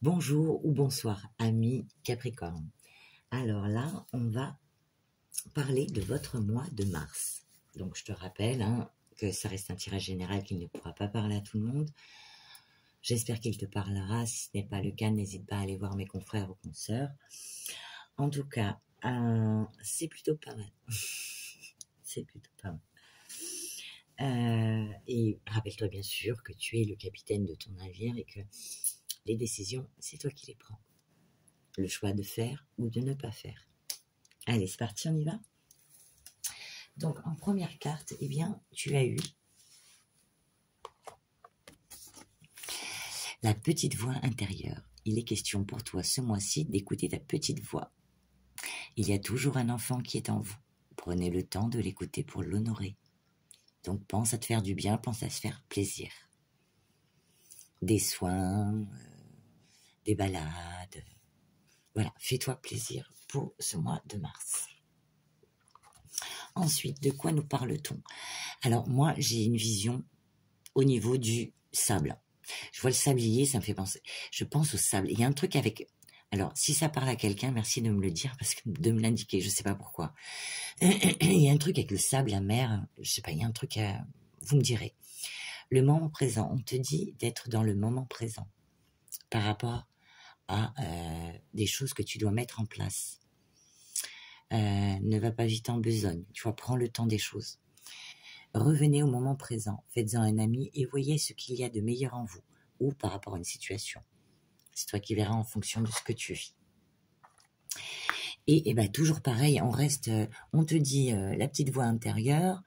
Bonjour ou bonsoir, amis Capricorne. Alors là, on va parler de votre mois de mars. Donc, je te rappelle que ça reste un tirage général qui ne pourra pas parler à tout le monde. J'espère qu'il te parlera. Si ce n'est pas le cas, n'hésite pas à aller voir mes confrères ou consoeurs. En tout cas, c'est plutôt pas mal. C'est plutôt pas mal. Et rappelle-toi bien sûr que tu es le capitaine de ton navire et que les décisions, c'est toi qui les prends. Le choix de faire ou de ne pas faire. Allez, c'est parti, on y va. Donc, en première carte, eh bien, tu as eu la petite voix intérieure. Il est question pour toi ce mois-ci d'écouter ta petite voix. Il y a toujours un enfant qui est en vous. Prenez le temps de l'écouter pour l'honorer. Donc, pense à te faire du bien, pense à se faire plaisir. Des soins, des balades. Voilà, fais-toi plaisir pour ce mois de mars. Ensuite, de quoi nous parle-t-on? Alors, moi, j'ai une vision au niveau du sable. Je vois le sablier, ça me fait penser. Je pense au sable. Il y a un truc avec... Alors, si ça parle à quelqu'un, merci de me le dire, parce que de me l'indiquer, je ne sais pas pourquoi. Il y a un truc avec le sable, la mer, je ne sais pas, il y a un truc à... Vous me direz. Le moment présent, on te dit d'être dans le moment présent par rapport à des choses que tu dois mettre en place. Ne va pas vite en besogne, tu vois, prends le temps des choses. Revenez au moment présent, faites-en un ami et voyez ce qu'il y a de meilleur en vous ou par rapport à une situation. C'est toi qui verras en fonction de ce que tu vis. Et ben, toujours pareil, on te dit la petite voix intérieure,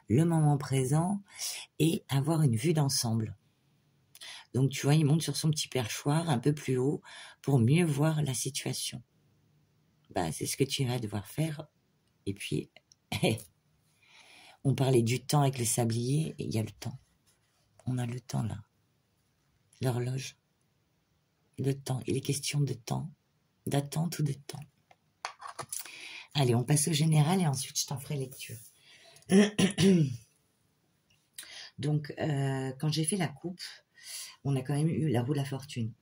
le moment présent et avoir une vue d'ensemble. Donc tu vois, il monte sur son petit perchoir un peu plus haut pour mieux voir la situation. Bah, c'est ce que tu vas devoir faire. Et puis, on parlait du temps avec le sablier, et il y a le temps. On a le temps là. L'horloge. Le temps. Il est question de temps. D'attente ou de temps. Allez, on passe au général et ensuite je t'en ferai lecture. Donc, quand j'ai fait la coupe, on a quand même eu la roue de la fortune.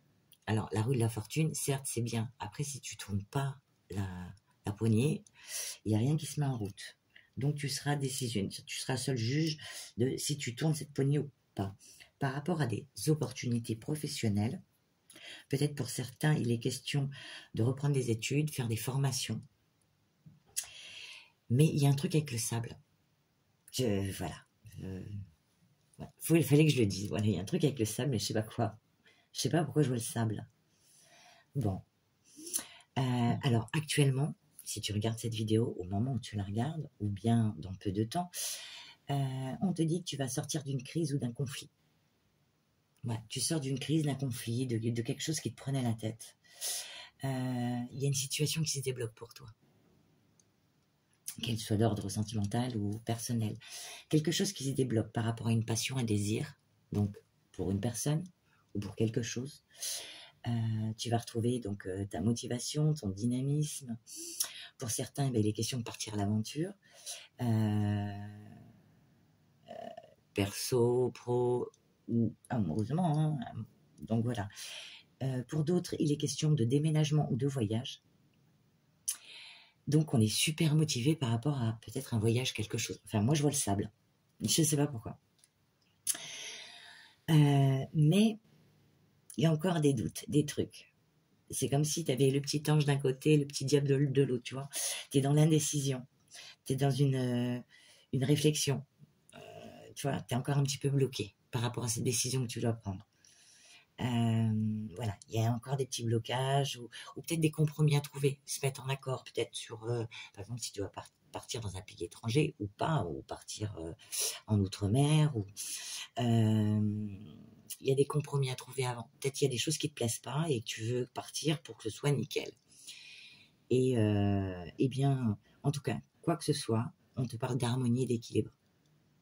Alors, la roue de la fortune, certes, c'est bien. Après, si tu ne tournes pas la poignée, il n'y a rien qui se met en route. Donc, tu seras seul juge de si tu tournes cette poignée ou pas. Par rapport à des opportunités professionnelles, peut-être pour certains, il est question de reprendre des études, faire des formations. Mais il y a un truc avec le sable. Voilà. Il fallait que je le dise. Voilà, il y a un truc avec le sable, mais je ne sais pas quoi. Je ne sais pas pourquoi je vois le sable. Bon. Alors, actuellement, si tu regardes cette vidéo au moment où tu la regardes, ou bien dans peu de temps, on te dit que tu vas sortir d'une crise ou d'un conflit. Ouais, tu sors d'une crise, d'un conflit, de quelque chose qui te prenait la tête. Il y a une situation qui se débloque pour toi. Qu'elle soit d'ordre sentimental ou personnel. Quelque chose qui se débloque par rapport à une passion, un désir, donc pour une personne ou pour quelque chose. Tu vas retrouver donc ta motivation, ton dynamisme. Pour certains, il est question de partir à l'aventure. Perso, pro ou amoureusement. Donc voilà. Pour d'autres, il est question de déménagement ou de voyage. Donc on est super motivé par rapport à peut-être un voyage, quelque chose. Enfin, moi je vois le sable. Je ne sais pas pourquoi. Mais il y a encore des doutes, des trucs. C'est comme si tu avais le petit ange d'un côté, le petit diable de l'autre, tu vois. Tu es dans l'indécision. Tu es dans une réflexion. Tu vois, tu es encore un petit peu bloqué par rapport à cette décision que tu dois prendre. Voilà, il y a encore des petits blocages ou peut-être des compromis à trouver, se mettre en accord peut-être sur, par exemple, si tu dois partir dans un pays étranger ou pas, ou partir en outre-mer, ou il y a des compromis à trouver avant. Peut-être qu'il y a des choses qui te plaisent pas et que tu veux partir pour que ce soit nickel. Et bien, en tout cas, quoi que ce soit, on te parle d'harmonie et d'équilibre,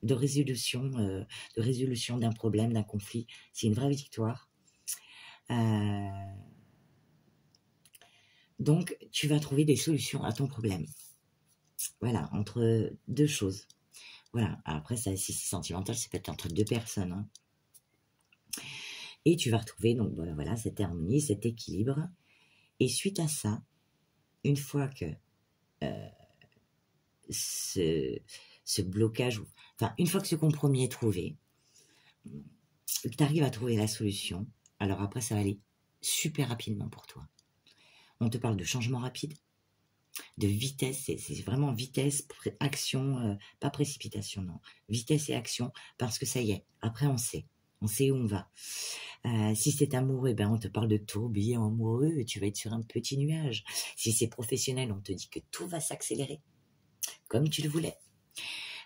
de résolution d'un problème, d'un conflit. C'est une vraie victoire. Donc, tu vas trouver des solutions à ton problème. Voilà, entre deux choses. Voilà, après, ça, si c'est sentimental, c'est peut-être entre deux personnes. Et tu vas retrouver donc voilà cette harmonie, cet équilibre. Et suite à ça, une fois que ce blocage, enfin une fois que ce compromis est trouvé, que tu arrives à trouver la solution, alors après ça va aller super rapidement pour toi. On te parle de changement rapide, de vitesse, c'est vraiment vitesse, action, pas précipitation, non. Vitesse et action, parce que ça y est, après on sait où on va. Si c'est amoureux, ben on te parle de tourbillon amoureux et tu vas être sur un petit nuage. Si c'est professionnel, on te dit que tout va s'accélérer, comme tu le voulais.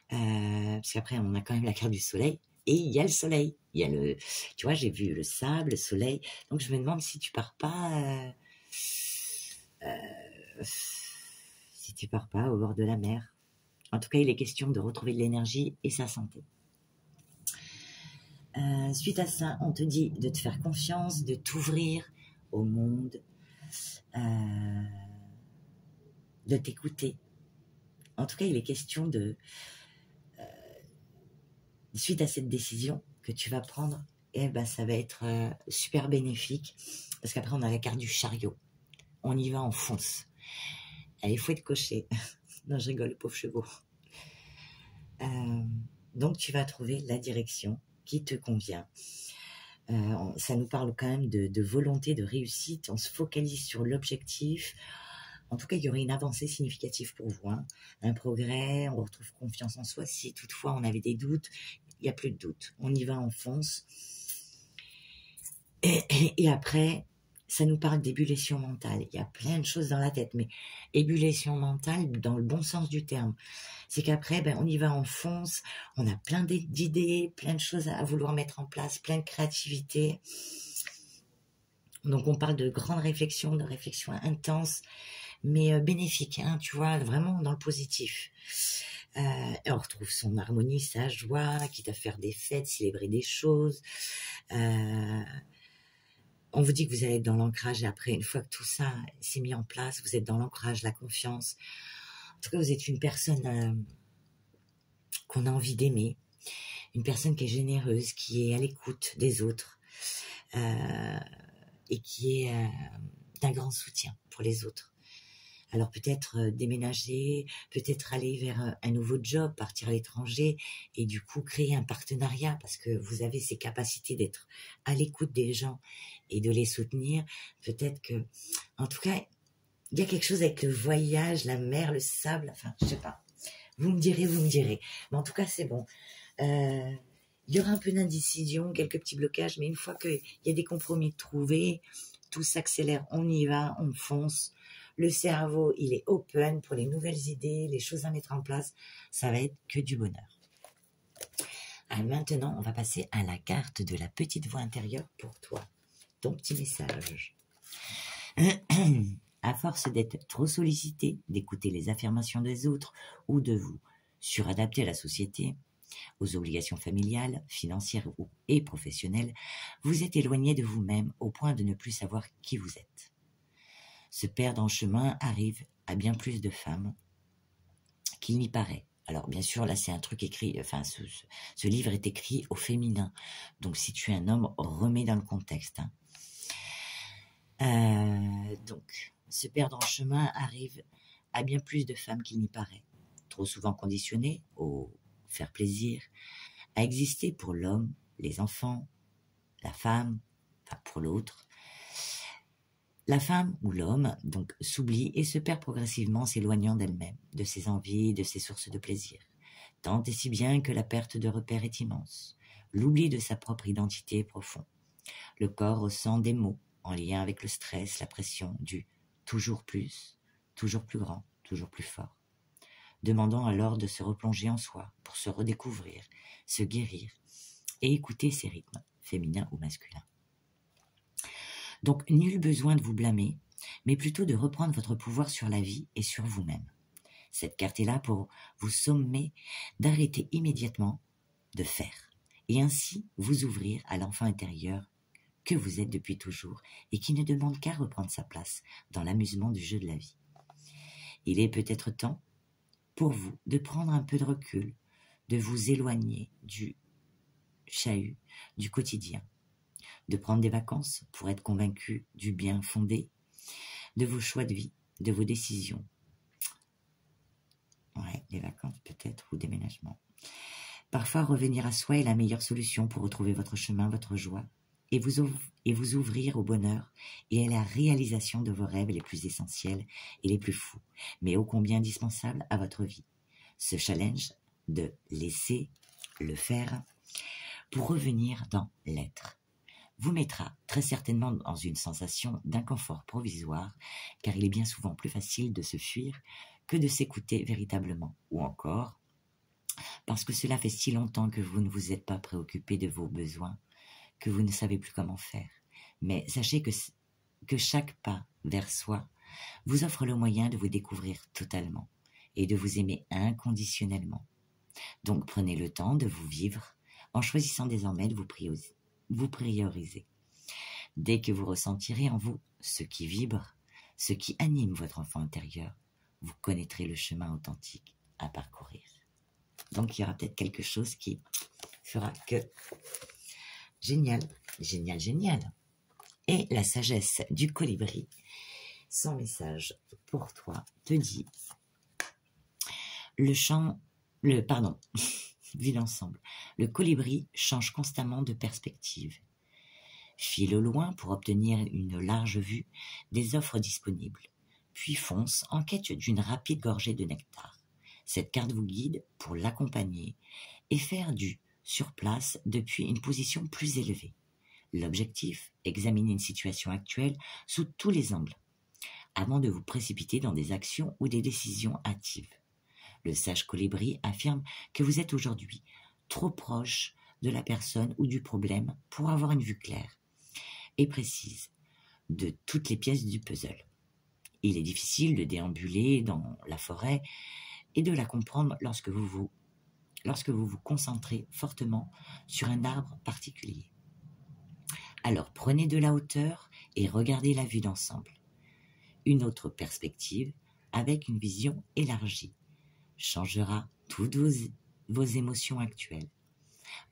Parce qu'après, on a quand même la carte du soleil, et il y a le soleil. Il y a le, tu vois, j'ai vu le sable, le soleil. Donc je me demande si tu pars pas... si tu pars pas au bord de la mer. En tout cas, il est question de retrouver de l'énergie et sa santé. Suite à ça, on te dit de te faire confiance, de t'ouvrir au monde, de t'écouter. En tout cas, il est question de... suite à cette décision que tu vas prendre, eh ben, ça va être super bénéfique. Parce qu'après, on a la carte du chariot. On y va, on fonce. Allez, il faut être coché. Non, je rigole, pauvre chevaux. Donc, tu vas trouver la direction qui te convient. Ça nous parle quand même de volonté, de réussite. On se focalise sur l'objectif. En tout cas, il y aurait une avancée significative pour vous. Hein. Un progrès, on retrouve confiance en soi. Si toutefois on avait des doutes, il n'y a plus de doute. On y va, on fonce. Et après, ça nous parle d'ébullition mentale. Il y a plein de choses dans la tête, mais ébullition mentale dans le bon sens du terme. C'est qu'après, ben, on y va, on fonce, on a plein d'idées, plein de choses à vouloir mettre en place, plein de créativité. Donc on parle de grandes réflexions, de réflexions intenses, mais bénéfiques, hein, tu vois, vraiment dans le positif. Et on retrouve son harmonie, sa joie, quitte à faire des fêtes, célébrer des choses. On vous dit que vous allez être dans l'ancrage et après, une fois que tout ça s'est mis en place, vous êtes dans l'ancrage, la confiance. En tout cas, vous êtes une personne qu'on a envie d'aimer, une personne qui est généreuse, qui est à l'écoute des autres et qui est d'un grand soutien pour les autres. Alors peut-être déménager, peut-être aller vers un nouveau job, partir à l'étranger et du coup créer un partenariat parce que vous avez ces capacités d'être à l'écoute des gens et de les soutenir. Peut-être que, en tout cas, il y a quelque chose avec le voyage, la mer, le sable, enfin, je sais pas. Vous me direz. Mais en tout cas, c'est bon. Il y aura un peu d'indécision, quelques petits blocages, mais une fois qu'il y a des compromis trouvés, tout s'accélère, on y va, on fonce. Le cerveau, il est open pour les nouvelles idées, les choses à mettre en place. Ça va être que du bonheur. Alors maintenant, on va passer à la carte de la petite voix intérieure pour toi. Ton petit message. À force d'être trop sollicité, d'écouter les affirmations des autres ou de vous suradapter à la société, aux obligations familiales, financières et professionnelles, vous êtes éloigné de vous-même au point de ne plus savoir qui vous êtes. Se perdre en chemin arrive à bien plus de femmes qu'il n'y paraît. Alors bien sûr, là c'est un truc écrit, enfin ce livre est écrit au féminin. Donc si tu es un homme, remets dans le contexte. Hein. Donc, se perdre en chemin arrive à bien plus de femmes qu'il n'y paraît. Trop souvent conditionnées au faire plaisir, à exister pour l'homme, les enfants, la femme, enfin pour l'autre. La femme ou l'homme donc s'oublie et se perd progressivement, s'éloignant d'elle-même, de ses envies, de ses sources de plaisir. Tant et si bien que la perte de repères est immense. L'oubli de sa propre identité est profond. Le corps ressent des maux en lien avec le stress, la pression du toujours plus grand, toujours plus fort. Demandant alors de se replonger en soi pour se redécouvrir, se guérir et écouter ses rythmes, féminins ou masculins. Donc, nul besoin de vous blâmer, mais plutôt de reprendre votre pouvoir sur la vie et sur vous-même. Cette carte est là pour vous sommer d'arrêter immédiatement de faire et ainsi vous ouvrir à l'enfant intérieur que vous êtes depuis toujours et qui ne demande qu'à reprendre sa place dans l'amusement du jeu de la vie. Il est peut-être temps pour vous de prendre un peu de recul, de vous éloigner du chahut, du quotidien, de prendre des vacances pour être convaincu du bien fondé de vos choix de vie, de vos décisions. Ouais, les vacances peut-être, ou déménagement. Parfois, revenir à soi est la meilleure solution pour retrouver votre chemin, votre joie, et vous ouvrir au bonheur et à la réalisation de vos rêves les plus essentiels et les plus fous, mais ô combien indispensables à votre vie. Ce challenge de laisser le faire pour revenir dans l'être vous mettra très certainement dans une sensation d'inconfort provisoire, car il est bien souvent plus facile de se fuir que de s'écouter véritablement, ou encore parce que cela fait si longtemps que vous ne vous êtes pas préoccupé de vos besoins, que vous ne savez plus comment faire. Mais sachez que chaque pas vers soi vous offre le moyen de vous découvrir totalement et de vous aimer inconditionnellement. Donc prenez le temps de vous vivre en choisissant désormais de vous prioriser. Dès que vous ressentirez en vous ce qui vibre, ce qui anime votre enfant intérieur, vous connaîtrez le chemin authentique à parcourir. Donc il y aura peut-être quelque chose qui fera que... Génial, génial, génial. Et la sagesse du colibri, son message pour toi, te dit vu l'ensemble, le colibri change constamment de perspective. File au loin pour obtenir une large vue des offres disponibles, puis fonce en quête d'une rapide gorgée de nectar. Cette carte vous guide pour l'accompagner et faire du sur place depuis une position plus élevée. L'objectif, examiner une situation actuelle sous tous les angles, avant de vous précipiter dans des actions ou des décisions hâtives. Le sage colibri affirme que vous êtes aujourd'hui trop proche de la personne ou du problème pour avoir une vue claire et précise de toutes les pièces du puzzle. Il est difficile de déambuler dans la forêt et de la comprendre lorsque vous vous concentrez fortement sur un arbre particulier. Alors prenez de la hauteur et regardez la vue d'ensemble. Une autre perspective avec une vision élargie changera toutes vos émotions actuelles.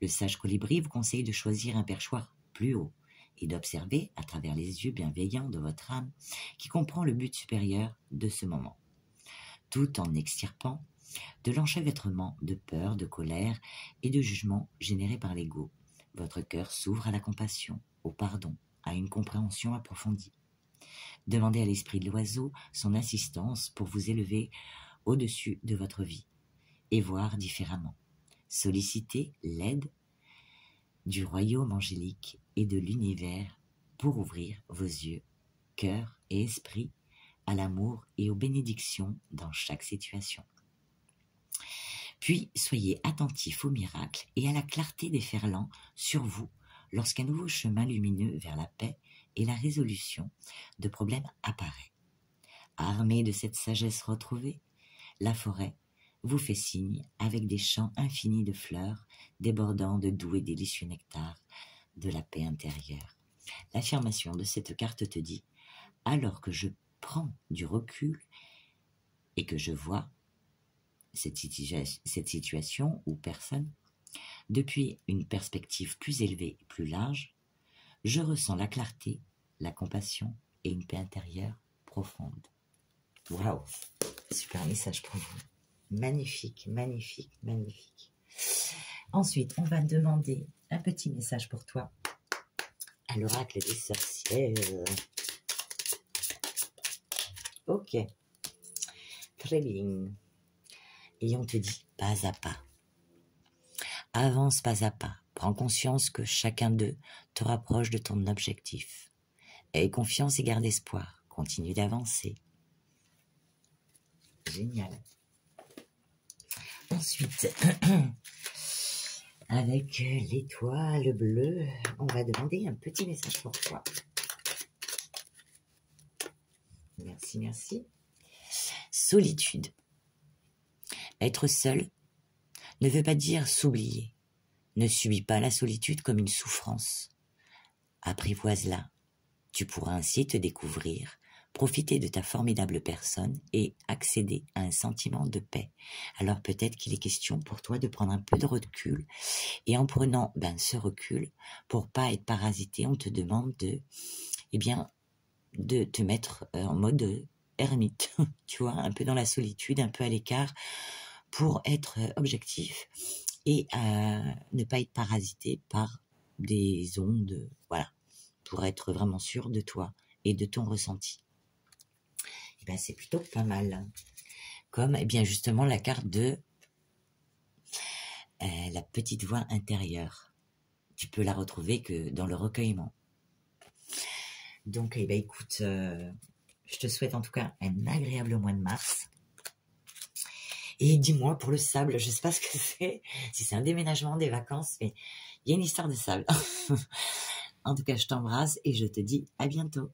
Le sage colibri vous conseille de choisir un perchoir plus haut et d'observer à travers les yeux bienveillants de votre âme qui comprend le but supérieur de ce moment, tout en extirpant de l'enchevêtrement de peur, de colère et de jugement générés par l'ego. Votre cœur s'ouvre à la compassion, au pardon, à une compréhension approfondie. Demandez à l'esprit de l'oiseau son assistance pour vous élever au-dessus de votre vie et voir différemment. Sollicitez l'aide du royaume angélique et de l'univers pour ouvrir vos yeux, cœur et esprit à l'amour et aux bénédictions dans chaque situation. Puis, soyez attentifs aux miracles et à la clarté déferlant sur vous lorsqu'un nouveau chemin lumineux vers la paix et la résolution de problèmes apparaît. Armé de cette sagesse retrouvée, la forêt vous fait signe avec des champs infinis de fleurs débordant de doux et délicieux nectar de la paix intérieure. L'affirmation de cette carte te dit « Alors que je prends du recul et que je vois cette situation ou personne depuis une perspective plus élevée et plus large, je ressens la clarté, la compassion et une paix intérieure profonde. » Waouh, super message pour vous. Magnifique, magnifique, magnifique. Ensuite, on va demander un petit message pour toi à l'oracle des sorcières. Ok, très bien. Et on te dit pas à pas. Avance pas à pas. Prends conscience que chacun d'eux te rapproche de ton objectif. Aie confiance et garde espoir. Continue d'avancer. Génial. Ensuite, avec l'étoile bleue, on va demander un petit message pour toi. Merci, merci. Solitude. Être seul ne veut pas dire s'oublier. Ne subis pas la solitude comme une souffrance. Apprivoise-la. Tu pourras ainsi te découvrir profiter de ta formidable personne et accéder à un sentiment de paix. Alors peut-être qu'il est question pour toi de prendre un peu de recul, et en prenant ce recul, pour pas être parasité, on te demande de te mettre en mode ermite, tu vois, un peu dans la solitude, un peu à l'écart, pour être objectif et ne pas être parasité par des ondes, voilà, pour être vraiment sûr de toi et de ton ressenti. Et c'est plutôt pas mal. Comme justement la carte de la petite voix intérieure. Tu peux la retrouver que dans le recueillement. Donc, écoute, je te souhaite en tout cas un agréable mois de mars. Et dis-moi, pour le sable, je sais pas ce que c'est, si c'est un déménagement, des vacances, mais il y a une histoire de sable. En tout cas, je t'embrasse et je te dis à bientôt.